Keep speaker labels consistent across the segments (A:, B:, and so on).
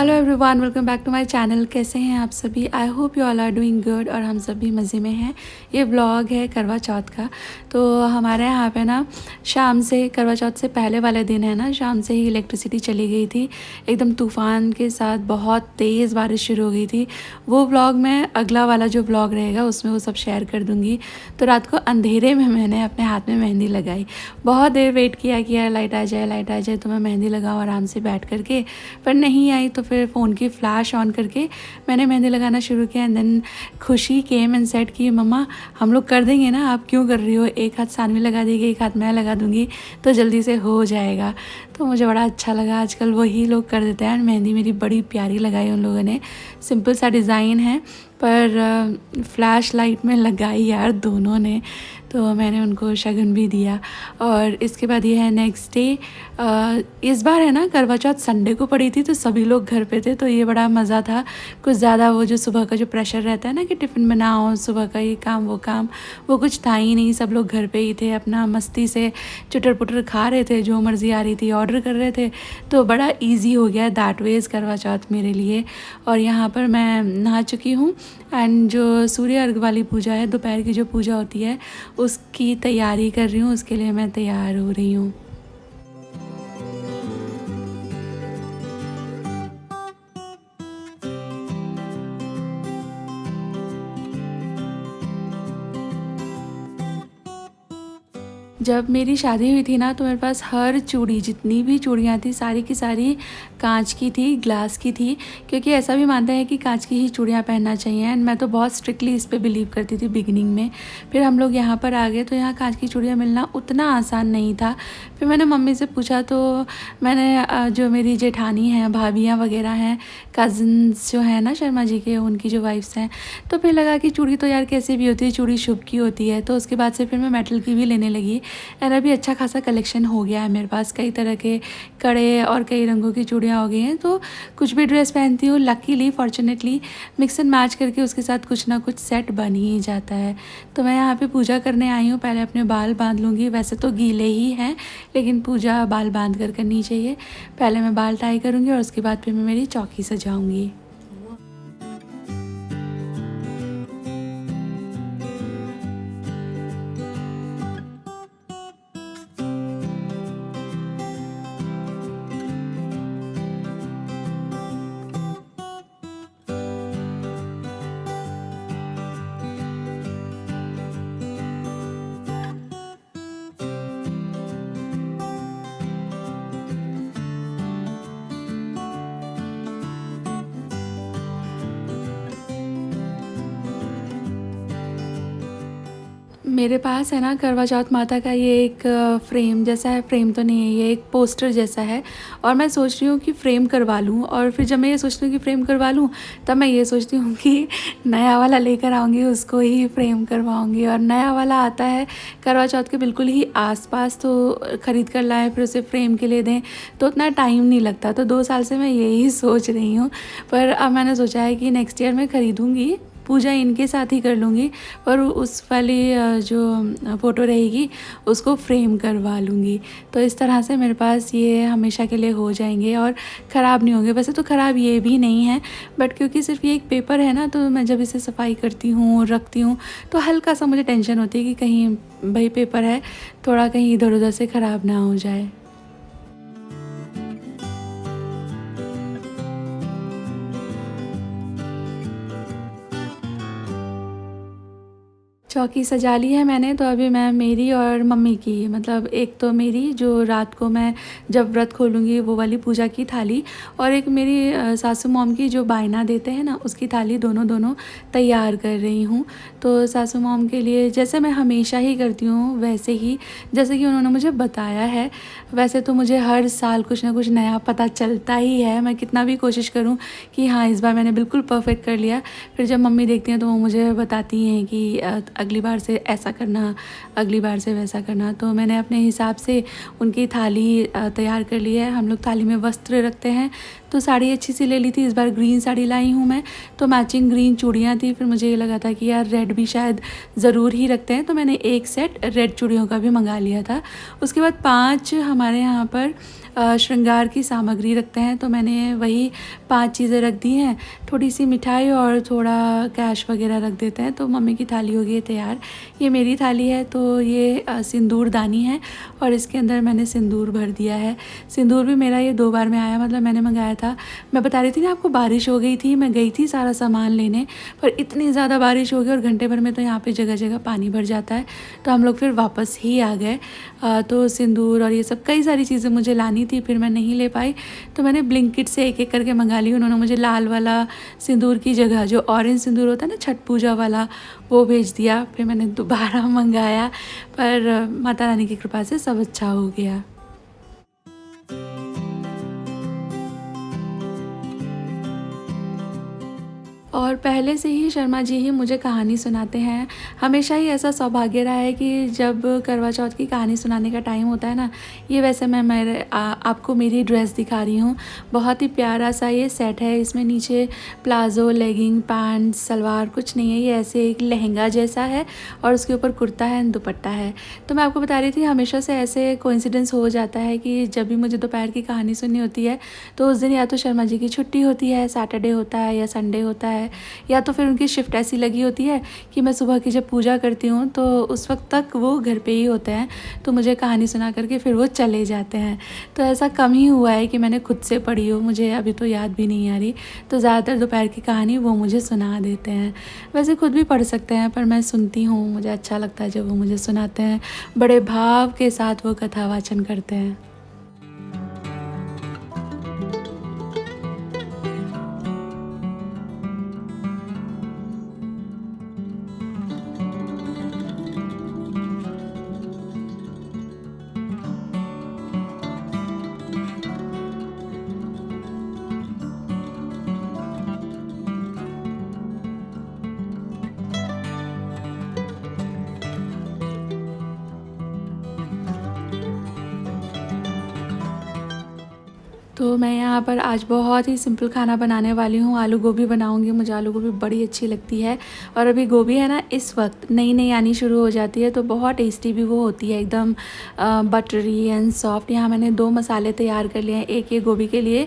A: Hello everyone, welcome back to my channel. कैसे हैं आप सभी? I hope you all are doing good और हम सभी मज़े में हैं। ये व्लॉग है करवा चौथ का। तो हमारे यहाँ पे ना शाम से, करवा चौथ से पहले वाले दिन है ना, शाम से ही इलेक्ट्रिसिटी चली गई थी एकदम तूफ़ान के साथ। बहुत तेज़ बारिश शुरू हो गई थी। वो व्लॉग मैं अगला वाला जो व्लॉग रहेगा उसमें वो सब शेयर कर दूँगी। तो रात को अंधेरे में मैंने अपने हाथ में मेहंदी लगाई। बहुत देर वेट किया कि यार लाइट आ जाए, लाइट आ जाए तो मैं मेहंदी लगाऊँ आराम से बैठ करके, पर नहीं आई। तो फिर फ़ोन की फ्लैश ऑन करके मैंने मेहंदी लगाना शुरू किया। एंड देन खुशी केम एंड सेड कि मम्मा हम लोग कर देंगे ना, आप क्यों कर रही हो? एक हाथ सानवी लगा देगी, एक हाथ मैं लगा दूँगी तो जल्दी से हो जाएगा। तो मुझे बड़ा अच्छा लगा। आजकल वही लोग कर देते हैं। मेहंदी मेरी बड़ी प्यारी लगाई उन लोगों ने। सिंपल सा डिज़ाइन है पर फ्लैश लाइट में लगाई यार दोनों ने। तो मैंने उनको शगन भी दिया। और इसके बाद ये है नेक्स्ट डे। इस बार है ना करवा चौथ संडे को पड़ी थी तो सभी लोग घर पे थे, तो ये बड़ा मज़ा था। कुछ ज़्यादा वो जो सुबह का जो प्रेशर रहता है ना कि टिफ़िन बनाओ, सुबह का ये काम वो कुछ था ही नहीं। सब लोग घर पे ही थे, अपना मस्ती से चुटर पुटर खा रहे थे, जो मर्ज़ी आ रही थी ऑर्डर कर रहे थे। तो बड़ा ईजी हो गया दैट वेज़ करवा चौथ मेरे लिए। और यहाँ पर मैं नहा चुकी हूँ एंड जो सूर्य अर्घ वाली पूजा है, दोपहर की जो पूजा होती है उसकी तैयारी कर रही हूँ। उसके लिए मैं तैयार हो रही हूँ। जब मेरी शादी हुई थी ना तो मेरे पास हर चूड़ी, जितनी भी चूड़ियाँ थी सारी की सारी कांच की थी, ग्लास की थी। क्योंकि ऐसा भी मानते हैं कि कांच की ही चूड़ियाँ पहनना चाहिए। एंड मैं तो बहुत स्ट्रिक्टली इस पे बिलीव करती थी बिगिनिंग में। फिर हम लोग यहाँ पर आ गए तो यहाँ कांच की चूड़ियाँ मिलना उतना आसान नहीं था। फिर मैंने मम्मी से पूछा तो मैंने जो मेरी जेठानी हैं, भाभियाँ वगैरह हैं, कज़न्स जो हैं ना शर्मा जी के, उनकी जो वाइफ्स हैं, तो फिर लगा कि चूड़ी तो यार कैसे भी होती है, चूड़ी शुभ की होती है। तो उसके बाद से फिर मैं मेटल की भी लेने लगी। एंड अभी अच्छा खासा कलेक्शन हो गया है मेरे पास। कई तरह के कड़े और कई रंगों की चूड़ियाँ हो गई हैं। तो कुछ भी ड्रेस पहनती हूँ, luckily fortunately mix and match करके उसके साथ कुछ ना कुछ सेट बन ही जाता है। तो मैं यहाँ पे पूजा करने आई हूँ। पहले अपने बाल बांध लूँगी। वैसे तो गीले ही हैं लेकिन पूजा बाल बांध कर करनी चाहिए। पहले मैं बाल टाई करूँगी और उसके बाद फिर मैं मेरी चौकी सजाऊँगी। मेरे पास है ना करवा चौथ माता का ये एक फ्रेम जैसा है। फ्रेम तो नहीं है, ये एक पोस्टर जैसा है। और मैं सोच रही हूँ कि फ़्रेम करवा लूँ। और फिर जब मैं ये सोचती हूँ कि फ़्रेम करवा लूँ तब मैं ये सोचती हूँ कि नया वाला लेकर आऊँगी, उसको ही फ्रेम करवाऊँगी। और नया वाला आता है करवा चौथ के बिल्कुल ही आसपास, तो ख़रीद कर लाएँ फिर उसे फ्रेम के लिए दें तो उतना टाइम नहीं लगता। तो 2 साल से मैं यही सोच रही हूँ। पर अब मैंने सोचा है कि नेक्स्ट ईयर मैं ख़रीदूँगी, पूजा इनके साथ ही कर लूँगी, और उस वाली जो फ़ोटो रहेगी उसको फ्रेम करवा लूँगी। तो इस तरह से मेरे पास ये हमेशा के लिए हो जाएंगे और ख़राब नहीं होंगे। वैसे तो ख़राब ये भी नहीं है, बट क्योंकि सिर्फ ये एक पेपर है ना, तो मैं जब इसे सफाई करती हूँ, रखती हूँ, तो हल्का सा मुझे टेंशन होती है कि कहीं भाई पेपर है, थोड़ा कहीं इधर उधर से ख़राब ना हो जाए। चौकी सजा ली है मैंने। तो अभी मैं मेरी और मम्मी की, मतलब एक तो मेरी जो रात को मैं जब व्रत खोलूँगी वो वाली पूजा की थाली, और एक मेरी सासू मॉम की जो बायना देते हैं ना उसकी थाली, दोनों तैयार कर रही हूँ। तो सासू मॉम के लिए जैसे मैं हमेशा ही करती हूँ वैसे ही जैसे कि उन्होंने मुझे बताया है। वैसे तो मुझे हर साल कुछ ना कुछ नया पता चलता ही है, मैं कितना भी कोशिश करूँ कि हाँ इस बार मैंने बिल्कुल परफेक्ट कर लिया। फिर जब मम्मी देखती हैं तो वो मुझे बताती हैं कि अगली बार से ऐसा करना, अगली बार से वैसा करना। तो मैंने अपने हिसाब से उनकी थाली तैयार कर ली है। हम लोग थाली में वस्त्र रखते हैं। तो साड़ी अच्छी सी ले ली थी, इस बार ग्रीन साड़ी लाई हूँ मैं, तो मैचिंग ग्रीन चूड़ियाँ थी। फिर मुझे ये लगा था कि यार रेड भी शायद ज़रूर ही रखते हैं, तो मैंने एक सेट रेड चूड़ियों का भी मंगा लिया था। उसके बाद 5 हमारे यहाँ पर श्रृंगार की सामग्री रखते हैं, तो मैंने वही 5 चीज़ें रख दी हैं। थोड़ी सी मिठाई और थोड़ा कैश वगैरह रख देते हैं, तो मम्मी की थाली हो गई है तैयार। ये मेरी थाली है, तो ये सिंदूर दानी है और इसके अंदर मैंने सिंदूर भर दिया है। सिंदूर भी मेरा ये 2 बार में आया, मतलब मैंने मंगाया था। मैं बता रही थी ना आपको, बारिश हो गई थी, मैं गई थी सारा सामान लेने, पर इतनी ज़्यादा बारिश हो गई और घंटे भर में तो यहाँ पे जगह जगह पानी भर जाता है, तो हम लोग फिर वापस ही आ गए। तो सिंदूर और ये सब कई सारी चीज़ें मुझे लानी थी, फिर मैं नहीं ले पाई, तो मैंने ब्लिंकिट से एक एक करके मंगा ली। उन्होंने मुझे लाल वाला सिंदूर की जगह जो ऑरेंज सिंदूर होता है ना छठ पूजा वाला, वो भेज दिया। फिर मैंने दोबारा मंगाया, पर माता रानी की कृपा से सब अच्छा हो गया। और पहले से ही शर्मा जी ही मुझे कहानी सुनाते हैं। हमेशा ही ऐसा सौभाग्य रहा है कि जब करवा चौथ की कहानी सुनाने का टाइम होता है ना, ये वैसे मैं आपको मेरी ड्रेस दिखा रही हूँ। बहुत ही प्यारा सा ये सेट है। इसमें नीचे प्लाज़ो, लेगिंग, पैंट, सलवार कुछ नहीं है, ये ऐसे एक लहंगा जैसा है और उसके ऊपर कुर्ता है, दुपट्टा है। तो मैं आपको बता रही थी, हमेशा से ऐसे कोइंसिडेंस हो जाता है कि जब भी मुझे दोपहर की कहानी सुननी होती है, तो उस दिन या तो शर्मा जी की छुट्टी होती है, सैटरडे होता है या संडे होता है, या तो फिर उनकी शिफ्ट ऐसी लगी होती है कि मैं सुबह की जब पूजा करती हूँ तो उस वक्त तक वो घर पे ही होते हैं, तो मुझे कहानी सुना करके फिर वो चले जाते हैं। तो ऐसा कम ही हुआ है कि मैंने खुद से पढ़ी हो, मुझे अभी तो याद भी नहीं आ रही। तो ज़्यादातर दोपहर की कहानी वो मुझे सुना देते हैं। वैसे खुद भी पढ़ सकते हैं, पर मैं सुनती हूँ, मुझे अच्छा लगता है जब वो मुझे सुनाते हैं। बड़े भाव के साथ वो कथा वाचन करते हैं। तो मैं यहाँ पर आज बहुत ही सिंपल खाना बनाने वाली हूँ। आलू गोभी बनाऊँगी, मुझे आलू गोभी बड़ी अच्छी लगती है। और अभी गोभी है ना, इस वक्त नई नई आनी शुरू हो जाती है, तो बहुत टेस्टी भी वो होती है, एकदम बटरी एंड सॉफ्ट। यहाँ मैंने 2 मसाले तैयार कर लिए हैं। एक ये गोभी के लिए,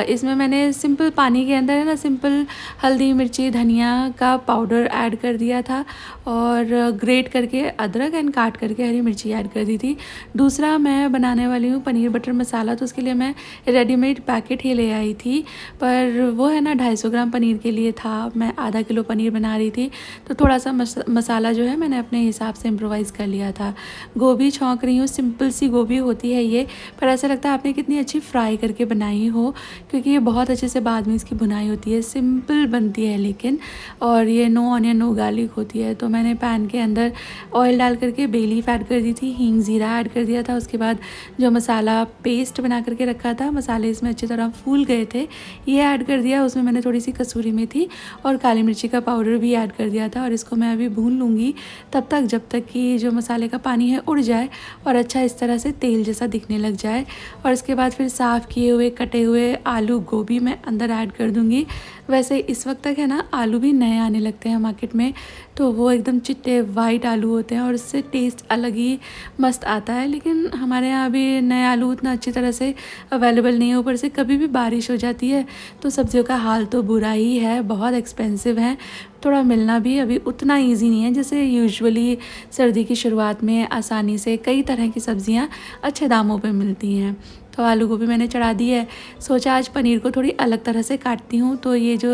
A: इसमें मैंने सिंपल पानी के अंदर है ना, सिंपल हल्दी, मिर्ची, धनिया का पाउडर ऐड कर दिया था और ग्रेट करके अदरक एंड काट करके हरी मिर्ची ऐड कर दी थी। दूसरा मैं बनाने वाली हूँ पनीर बटर मसाला, तो उसके लिए मैं रेडीमेड पैकेट ही ले आई थी, पर वो है ना 250 ग्राम पनीर के लिए था। मैं आधा किलो पनीर बना रही थी, तो थोड़ा सा मसाला जो है मैंने अपने हिसाब से इम्प्रोवाइज़ कर लिया था। गोभी छौंक रही हूँ, सिंपल सी गोभी होती है ये, पर ऐसा लगता है आपने कितनी अच्छी फ्राई करके बनाई हो, क्योंकि ये बहुत अच्छे से बाद में इसकी भुनाई होती है, सिंपल बनती है लेकिन। और ये नो ऑनियन नो गार्लिक होती है। तो मैंने पैन के अंदर ऑयल डाल करके बे लीफ ऐड कर दी थी, हींग, ज़ीरा ऐड कर दिया था। उसके बाद जो मसाला पेस्ट बना करके रखा था, मसाले इसमें अच्छी तरह फूल गए थे, ये ऐड कर दिया। उसमें मैंने थोड़ी सी कसूरी मेथी और काली मिर्ची का पाउडर भी ऐड कर दिया था, और इसको मैं अभी भून लूँगी तब तक जब तक कि जो मसाले का पानी है उड़ जाए और अच्छा इस तरह से तेल जैसा दिखने लग जाए। और इसके बाद फिर साफ़ किए हुए कटे हुए आलू गोभी मैं अंदर ऐड कर दूँगी। वैसे इस वक्त तक है ना, आलू भी नए आने लगते हैं मार्केट में, तो वो एकदम चिट्टे वाइट आलू होते हैं और उससे टेस्ट अलग ही मस्त आता है। लेकिन हमारे यहाँ अभी नए आलू उतना अच्छी तरह से अवेलेबल नहीं है, ऊपर से कभी भी बारिश हो जाती है तो सब्जियों का हाल तो बुरा ही है, बहुत एक्सपेंसिव है। थोड़ा मिलना भी अभी उतना ईजी नहीं है जैसे यूजुअली सर्दी की शुरुआत में आसानी से कई तरह की सब्जियां अच्छे दामों पे मिलती हैं। तो आलू गोभी मैंने चढ़ा दी है। सोचा आज पनीर को थोड़ी अलग तरह से काटती हूँ। तो ये जो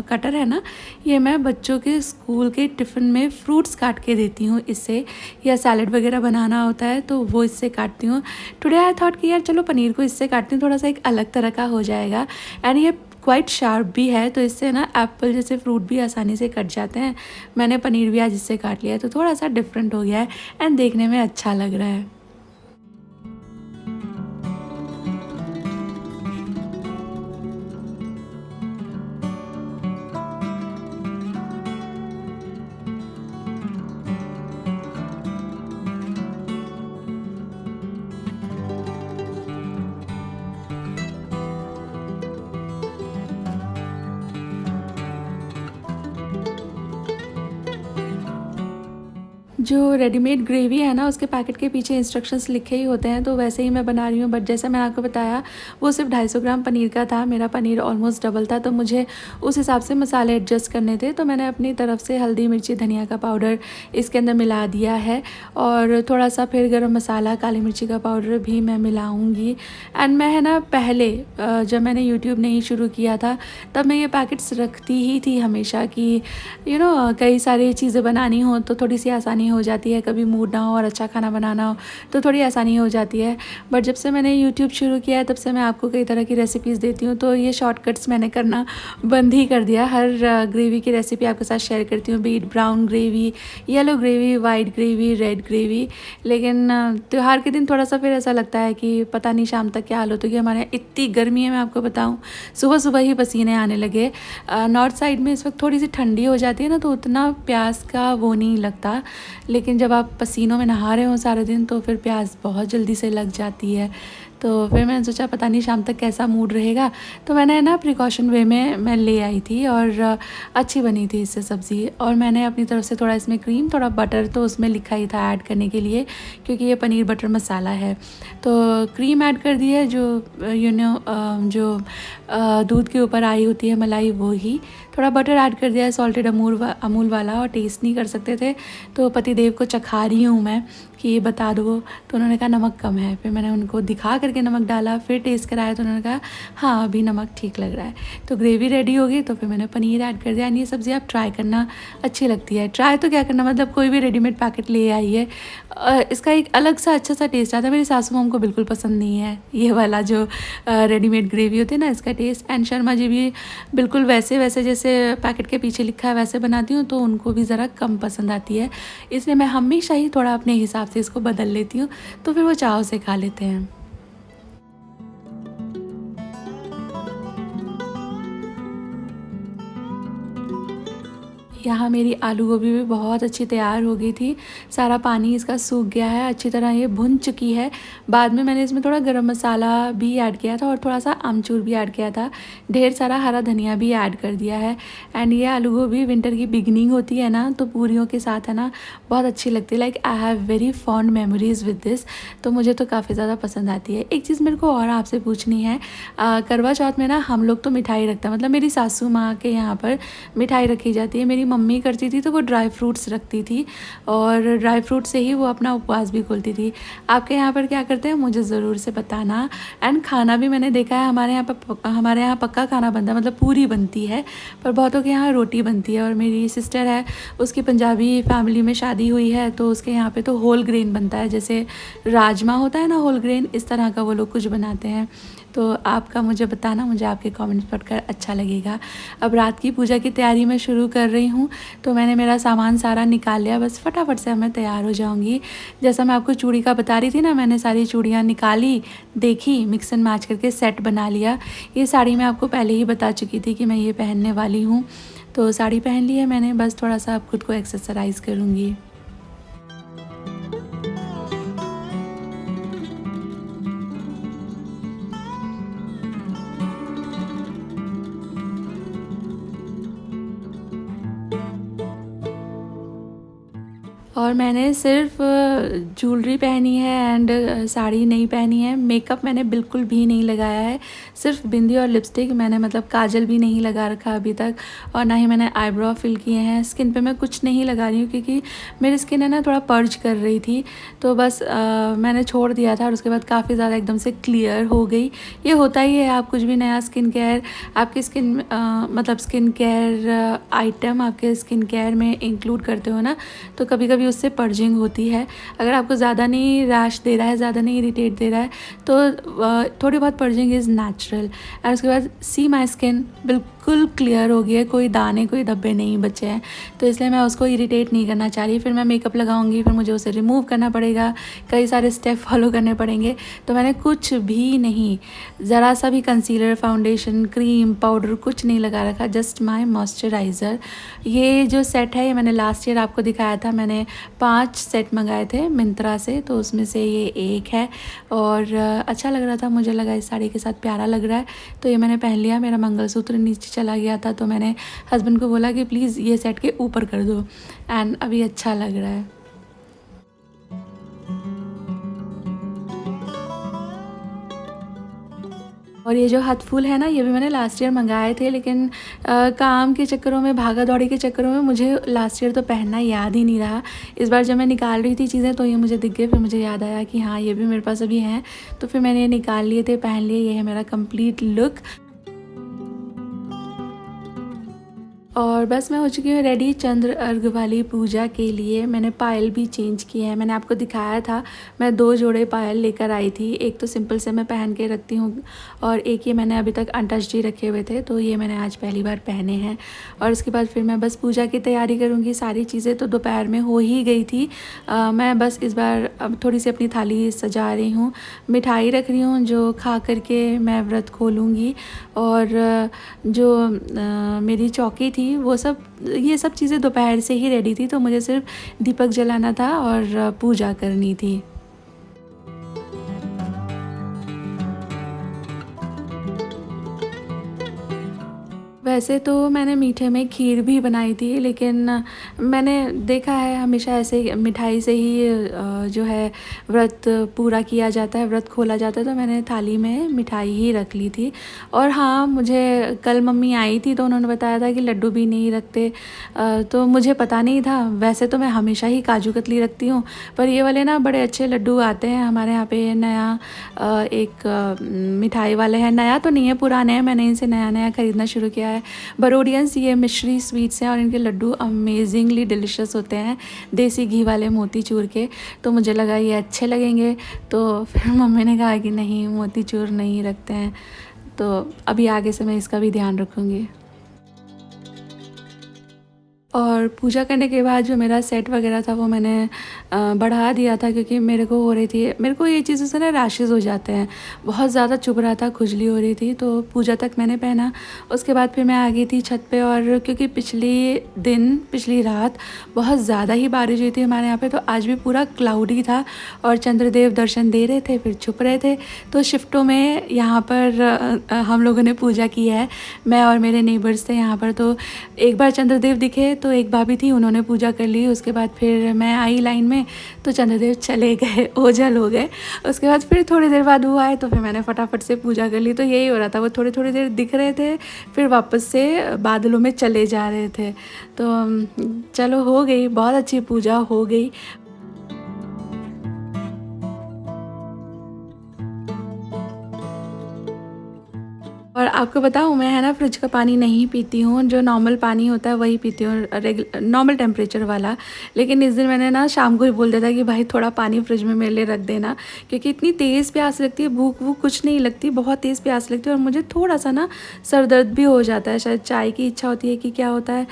A: कटर है ना, ये मैं बच्चों के स्कूल के टिफ़िन में फ्रूट्स काट के देती हूँ इससे, या सैलड वगैरह बनाना होता है तो वो इससे काटती हूँ। टुडे आई थॉट कि यार चलो पनीर को इससे काटती हूँ, थोड़ा सा एक अलग तरह का हो जाएगा। एंड ये क्वाइट शार्प भी है, तो इससे ना एप्पल जैसे फ्रूट भी आसानी से कट जाते हैं। मैंने पनीर भी आज इससे काट लिया है, तो थोड़ा सा डिफरेंट हो गया है एंड देखने में अच्छा लग रहा है। जो रेडीमेड ग्रेवी है ना उसके पैकेट के पीछे इंस्ट्रक्शंस लिखे ही होते हैं, तो वैसे ही मैं बना रही हूँ। बट जैसा मैंने आपको बताया वो सिर्फ 250 ग्राम पनीर का था, मेरा पनीर ऑलमोस्ट डबल था, तो मुझे उस हिसाब से मसाले एडजस्ट करने थे। तो मैंने अपनी तरफ से हल्दी मिर्ची धनिया का पाउडर इसके अंदर मिला दिया है और थोड़ा सा फिर गरम मसाला काली मिर्ची का पाउडर भी मैं मिलाऊँगी। एंड मैं है ना पहले जब मैंने यूट्यूब नहीं शुरू किया था तब मैं ये पैकेट्स रखती ही थी हमेशा कि कई सारी चीज़ें बनानी हो तो थोड़ी सी आसानी हो जाती है, कभी मूड ना हो और अच्छा खाना बनाना हो तो थोड़ी आसानी हो जाती है। बट जब से मैंने यूट्यूब शुरू किया है तब से मैं आपको कई तरह की रेसिपीज़ देती हूँ, तो ये शॉर्टकट्स मैंने करना बंद ही कर दिया। हर ग्रेवी की रेसिपी आपके साथ शेयर करती हूँ, beet brown gravy, yellow gravy, white gravy, red gravy. लेकिन त्यौहार के दिन थोड़ा सा फिर ऐसा लगता है कि पता नहीं शाम तक क्या हाल हो, तो कि हमारे यहाँ इतनी गर्मी है, मैं आपको बताऊँ सुबह सुबह ही पसीने आने लगे। नॉर्थ साइड में इस वक्त थोड़ी सी ठंडी हो जाती है ना, तो उतना प्यास का वो नहीं लगता, लेकिन जब आप पसीनों में नहा रहे हो सारा दिन तो फिर प्यास बहुत जल्दी से लग जाती है। तो फिर मैंने सोचा पता नहीं शाम तक कैसा मूड रहेगा, तो मैंने ना प्रिकॉशन वे में मैं ले आई थी और अच्छी बनी थी इससे सब्ज़ी। और मैंने अपनी तरफ से थोड़ा इसमें क्रीम, थोड़ा बटर तो उसमें लिखा ही था ऐड करने के लिए, क्योंकि ये पनीर बटर मसाला है। तो क्रीम ऐड कर दी है, जो जो दूध के ऊपर आई होती है मलाई, वो ही। थोड़ा बटर ऐड कर दिया है, सॉल्टेड अमूल वाला, और टेस्ट नहीं कर सकते थे तो पतिदेव को चखा रही हूँ मैं कि ये बता दो, तो उन्होंने कहा नमक कम है। फिर मैंने उनको दिखा करके नमक डाला, फिर टेस्ट कराया तो उन्होंने कहा हाँ अभी नमक ठीक लग रहा है। तो ग्रेवी रेडी हो गई तो फिर मैंने पनीर ऐड कर दिया। ये सब्ज़ी आप ट्राई करना, अच्छी लगती है। ट्राई तो क्या करना, मतलब कोई भी रेडीमेड पैकेट ले आइए, इसका एक अलग सा अच्छा सा टेस्ट आता है। मेरी सासू माँ को बिल्कुल पसंद नहीं है ये वाला जो रेडीमेड ग्रेवी होती है ना, इसका टेस्ट। एंड शर्मा जी भी बिल्कुल वैसे जैसे पैकेट के पीछे लिखा है वैसे बनाती हूँ, तो उनको भी ज़रा कम पसंद आती है, इसलिए मैं हमेशा ही थोड़ा अपने हिसाब से इसको बदल लेती हूँ, तो फिर वो चाव से खा लेते हैं। यहाँ मेरी आलू गोभी भी बहुत अच्छी तैयार हो गई थी, सारा पानी इसका सूख गया है, अच्छी तरह ये भुन चुकी है। बाद में मैंने इसमें थोड़ा गरम मसाला भी ऐड किया था और थोड़ा सा आमचूर भी ऐड किया था, ढेर सारा हरा धनिया भी ऐड कर दिया है। एंड ये आलू गोभी विंटर की बिगनिंग होती है ना, तो पूरियों के साथ है ना बहुत अच्छी लगती है। Like I have very fond memories with this, तो मुझे तो काफ़ी ज़्यादा पसंद आती है। एक चीज़ मेरे को और आपसे पूछनी है, करवा चौथ में ना हम लोग तो मिठाई रखते हैं, मतलब मेरी सासू माँ के यहाँ पर मिठाई रखी जाती है। मेरी मम्मी करती थी तो वो ड्राई फ्रूट्स रखती थी और ड्राई फ्रूट से ही वो अपना उपवास भी खोलती थी। आपके यहाँ पर क्या करते हैं मुझे ज़रूर से बताना। एंड खाना भी मैंने देखा है, हमारे यहाँ पक्का खाना बनता है, मतलब पूरी बनती है, पर बहुतों के यहाँ रोटी बनती है। और मेरी सिस्टर है, उसकी पंजाबी फैमिली में शादी हुई है, तो उसके यहाँ पे तो होल ग्रेन बनता है, जैसे राजमा होता है ना होल ग्रेन, इस तरह का वो लोग कुछ बनाते हैं। तो आपका मुझे बताना, मुझे आपके कमेंट्स पढ़कर अच्छा लगेगा। अब रात की पूजा की तैयारी मैं शुरू कर रही हूँ, तो मैंने मेरा सामान सारा निकाल लिया, बस फटाफट से मैं तैयार हो जाऊँगी। जैसा मैं आपको चूड़ी का बता रही थी ना, मैंने सारी चूड़ियाँ निकाली, देखी, मिक्स एंड मैच करके सेट बना लिया। ये साड़ी मैं आपको पहले ही बता चुकी थी कि मैं ये पहनने वाली हूँ, तो साड़ी पहन ली है मैंने, बस थोड़ा सा अब खुद को एक्सरसाइज करूँगी। और मैंने सिर्फ ज्वेलरी पहनी है एंड साड़ी नहीं पहनी है। मेकअप मैंने बिल्कुल भी नहीं लगाया है, सिर्फ बिंदी और लिपस्टिक मैंने, मतलब काजल भी नहीं लगा रखा अभी तक, और ना ही मैंने आईब्रो फिल किए हैं। स्किन पे मैं कुछ नहीं लगा रही हूँ क्योंकि मेरी स्किन है ना थोड़ा पर्ज कर रही थी, तो बस मैंने छोड़ दिया था और उसके बाद काफ़ी ज़्यादा एकदम से क्लियर हो गई। ये होता ही है, आप कुछ भी नया स्किन केयर आपकी मतलब स्किन केयर आइटम आपके स्किन केयर में इंक्लूड करते हो ना, तो कभी कभी उससे पर्जिंग होती है। अगर आपको ज़्यादा नहीं रैश दे रहा है, ज़्यादा नहीं इरिटेट दे रहा है, तो थोड़ी बहुत पर्जिंग इज़ नेचुरल। और उसके बाद सी माई स्किन बिल्कुल क्लियर हो गई है, कोई दाने कोई धब्बे नहीं बचे हैं, तो इसलिए मैं उसको इरिटेट नहीं करना चाह रही। फिर मैं मेकअप लगाऊंगी, फिर मुझे उसे रिमूव करना पड़ेगा, कई सारे स्टेप फॉलो करने पड़ेंगे। तो मैंने कुछ भी नहीं, ज़रा सा भी कंसीलर, फाउंडेशन, क्रीम, पाउडर कुछ नहीं लगा रखा, जस्ट माई मॉइस्चराइज़र। ये जो सेट है ये मैंने लास्ट ईयर आपको दिखाया था, मैंने 5 सेट मंगाए थे मिंत्रा से, तो उसमें से ये एक है और अच्छा लग रहा था, मुझे लगा इस साड़ी के साथ प्यारा लग रहा है, तो ये मैंने पहन लिया। मेरा मंगलसूत्र नीचे चला गया था, तो मैंने हस्बैंड को बोला कि प्लीज़ ये सेट के ऊपर कर दो, एंड अभी अच्छा लग रहा है। और ये जो हाथ फूल है ना, ये भी मैंने लास्ट ईयर मंगाए थे, लेकिन काम के चक्करों में, भागा दौड़ी के चक्करों में मुझे लास्ट ईयर तो पहनना याद ही नहीं रहा। इस बार जब मैं निकाल रही थी चीज़ें तो ये मुझे दिख गए, फिर मुझे याद आया कि हाँ ये भी मेरे पास अभी हैं, तो फिर मैंने ये निकाल लिए थे, पहन लिए। ये है मेरा कंप्लीट लुक। और बस मैं हो चुकी हूँ रेडी चंद्र अर्घ वाली पूजा के लिए। मैंने पायल भी चेंज किए हैं, मैंने आपको दिखाया था। मैं 2 जोड़े पायल लेकर आई थी, एक तो सिंपल से मैं पहन के रखती हूँ और एक ये मैंने अभी तक अनटच्ड ही रखे हुए थे, तो ये मैंने आज पहली बार पहने हैं। और इसके बाद फिर मैं बस पूजा की तैयारी करूँगी। सारी चीज़ें तो दोपहर में हो ही गई थी। मैं बस इस बार अब थोड़ी सी अपनी थाली सजा रही हूँ, मिठाई रख रही हूँ जो खा करके मैं व्रत खोलूँगी। और जो मेरी चौकी थी वो सब, ये सब चीज़ें दोपहर से ही रेडी थी, तो मुझे सिर्फ दीपक जलाना था और पूजा करनी थी। वैसे तो मैंने मीठे में खीर भी बनाई थी, लेकिन मैंने देखा है हमेशा ऐसे मिठाई से ही जो है व्रत पूरा किया जाता है, व्रत खोला जाता है, तो मैंने थाली में मिठाई ही रख ली थी। और हाँ, मुझे कल मम्मी आई थी तो उन्होंने बताया था कि लड्डू भी नहीं रखते, तो मुझे पता नहीं था। वैसे तो मैं हमेशा ही काजू कतली रखती हूँ, पर ये वाले ना बड़े अच्छे लड्डू आते हैं हमारे यहाँ पे। नया एक मिठाई वाले हैं, नया तो नहीं है, पुराने हैं, मैंने इनसे नया नया ख़रीदना शुरू किया है। बरोडियंस, ये मिश्री स्वीट्स हैं और इनके लड्डू अमेजिंगली डिलिशियस होते हैं, देसी घी वाले मोतीचूर के। तो मुझे लगा ये अच्छे लगेंगे, तो फिर मम्मी ने कहा कि नहीं, मोतीचूर नहीं रखते हैं, तो अभी आगे से मैं इसका भी ध्यान रखूँगी। और पूजा करने के बाद जो मेरा सेट वगैरह था वो मैंने बढ़ा दिया था, क्योंकि मेरे को हो रही थी, मेरे को ये चीज़ों से ना रैशेज़ हो जाते हैं, बहुत ज़्यादा चुभ रहा था, खुजली हो रही थी। तो पूजा तक मैंने पहना, उसके बाद फिर मैं आ गई थी छत पे। और क्योंकि पिछली रात बहुत ज़्यादा ही बारिश हुई थी हमारे यहाँ पे, तो आज भी पूरा क्लाउडी था और चंद्रदेव दर्शन दे रहे थे, फिर छुप रहे थे। तो शिफ्टों में यहाँ पर हम लोगों ने पूजा की है, मैं और मेरे नेबर्स थे यहाँ पर। तो एक बार चंद्रदेव दिखे तो एक भाभी थी, उन्होंने पूजा कर ली। उसके बाद फिर मैं आई लाइन में, तो चंद्रदेव चले गए, ओझल हो गए। उसके बाद फिर थोड़ी देर बाद वो आए, तो फिर मैंने फटाफट से पूजा कर ली। तो यही हो रहा था, वो थोड़ी थोड़ी देर दिख रहे थे, फिर वापस से बादलों में चले जा रहे थे। तो चलो, हो गई, बहुत अच्छी पूजा हो गई। और आपको बताऊँ, मैं है ना फ्रिज का पानी नहीं पीती हूँ, जो नॉर्मल पानी होता है वही पीती हूँ, नॉर्मल टेम्परेचर वाला। लेकिन इस दिन मैंने ना शाम को ही बोल दिया था कि भाई थोड़ा पानी फ्रिज में मेरे लिए रख देना, क्योंकि इतनी तेज़ प्यास लगती है, भूख वूख कुछ नहीं लगती, बहुत तेज़ प्यास लगती है। और मुझे थोड़ा सा ना सर दर्द भी हो जाता है, शायद चाय की इच्छा होती है कि क्या होता है,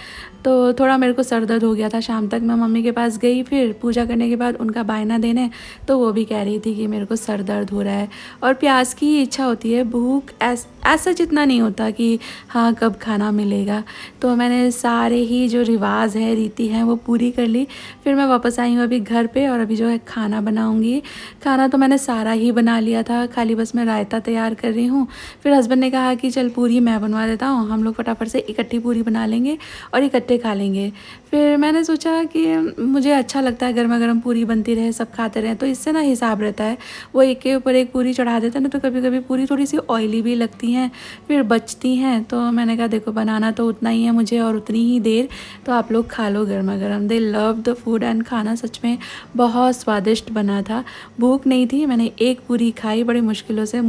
A: तो थोड़ा मेरे को सर दर्द हो गया था शाम तक। मैं मम्मी के पास गई फिर पूजा करने के बाद उनका बायना देने, तो वो भी कह रही थी कि मेरे को सर दर्द हो रहा है। और प्यास की इच्छा होती है, भूख ऐसा जितना नहीं होता कि हाँ कब खाना मिलेगा। तो मैंने सारे ही जो रिवाज है, रीति हैं, वो पूरी कर ली। फिर मैं वापस आई हूँ अभी घर पे, और अभी जो है खाना बनाऊँगी। खाना तो मैंने सारा ही बना लिया था, खाली बस मैं रायता तैयार कर रही हूँ। फिर हस्बैंड ने कहा कि चल पूरी मैं बनवा देता हूँ, हम लोग फटाफट से इकट्ठी पूरी बना लेंगे और इकट्ठे खा लेंगे। फिर मैंने सोचा कि मुझे अच्छा लगता है गर्मा गर्म पूरी बनती रहे, सब खाते रहें, तो इससे ना हिसाब रहता है। वो एक के ऊपर एक पूरी चढ़ा देते हैं ना, तो कभी कभी पूरी थोड़ी सी ऑयली भी लगती हैं, फिर बचती हैं। तो मैंने कहा देखो, बनाना तो उतना ही है मुझे और उतनी ही देर, तो आप लोग खा लो गर्मा गर्म। दे लव द फूड, एंड खाना सच में बहुत स्वादिष्ट बना था। भूख नहीं थी, मैंने एक पूरी खाई बड़ी मुश्किलों से।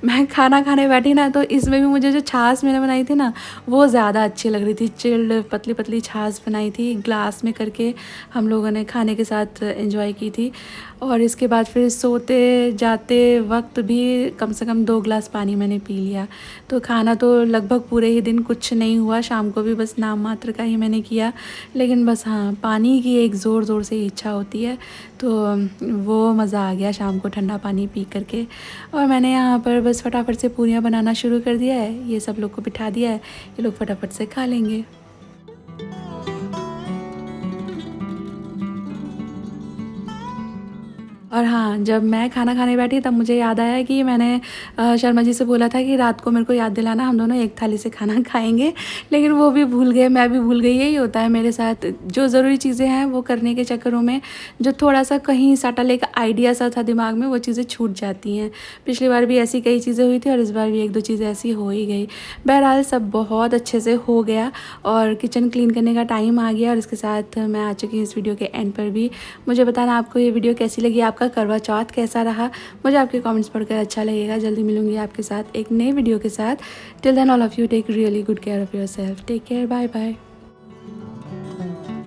A: मैं खाना खाने बैठी ना, तो इसमें भी मुझे जो छाछ मैंने बनाई थी ना, वो ज़्यादा अच्छी लग रही थी। चिल्ड पतली पतली छाछ बनाई थी, ग्लास में करके हम लोगों ने खाने के साथ एंजॉय की थी। और इसके बाद फिर सोते जाते वक्त भी कम से कम 2 गिलास पानी मैंने पी लिया। तो खाना तो लगभग पूरे ही दिन कुछ नहीं हुआ, शाम को भी बस नाम मात्र का ही मैंने किया। लेकिन बस हाँ, पानी की एक ज़ोर ज़ोर से इच्छा होती है, तो वो मज़ा आ गया शाम को ठंडा पानी पी करके। और मैंने यहाँ पर बस फटाफट से पूरियाँ बनाना शुरू कर दिया है, ये सब लोग को बिठा दिया है, ये लोग फटाफट से खा लेंगे। और हाँ, जब मैं खाना खाने बैठी तब मुझे याद आया कि मैंने शर्मा जी से बोला था कि रात को मेरे को याद दिलाना, हम दोनों एक थाली से खाना खाएंगे, लेकिन वो भी भूल गए, मैं भी भूल गई। यही होता है मेरे साथ, जो ज़रूरी चीज़ें हैं वो करने के चक्करों में जो थोड़ा सा कहीं सटल एक आइडिया सा था दिमाग में, वो चीज़ें छूट जाती हैं। पिछली बार भी ऐसी कई चीज़ें हुई थी और इस बार भी एक दो चीज़ें ऐसी हो ही गई। बहरहाल सब बहुत अच्छे से हो गया और किचन क्लीन करने का टाइम आ गया और इसके साथ मैं आ चुकी हूँ इस वीडियो के एंड पर भी। मुझे बताना आपको ये वीडियो कैसी लगी, आपका करवा चौथ कैसा रहा, मुझे आपके कमेंट्स पढ़कर अच्छा लगेगा। जल्दी मिलूंगी आपके साथ एक नई वीडियो के साथ। Till then all of you take really good care of yourself. Take care, bye bye.